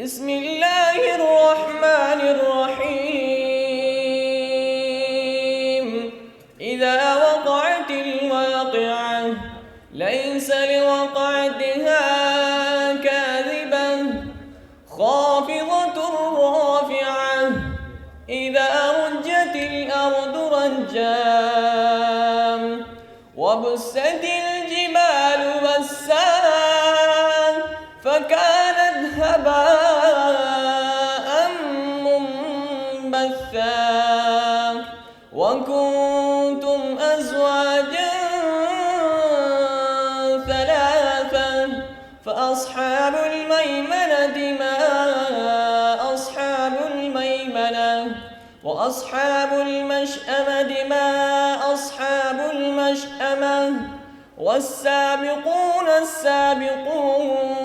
بسم الله الرحمن الرحيم إذا وقعت الواقعة ليس لوقعتها كاذبة خافضة رافعة إذا رجت الأرض رجا وبست الجبال بسا فكانت هباء منبثا وكنتم أزواجا ثلاثا فأصحاب الميمنة ما أصحاب الميمنة وأصحاب المشأمة ما أصحاب المشأمة والسابقون السابقون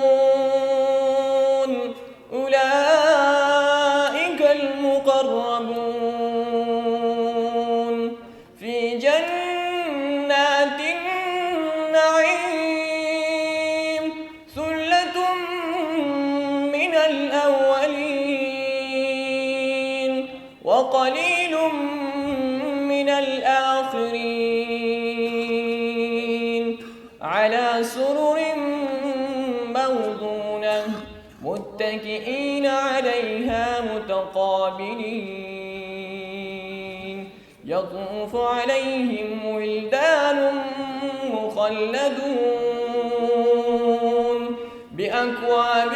أولئك المقربون في جنات النعيم ثلة من الأولين وقليل من الآخرين على سرر موضونة متكئين عليها متقابلين يطوف عليهم ولدان مخلدون بأكواب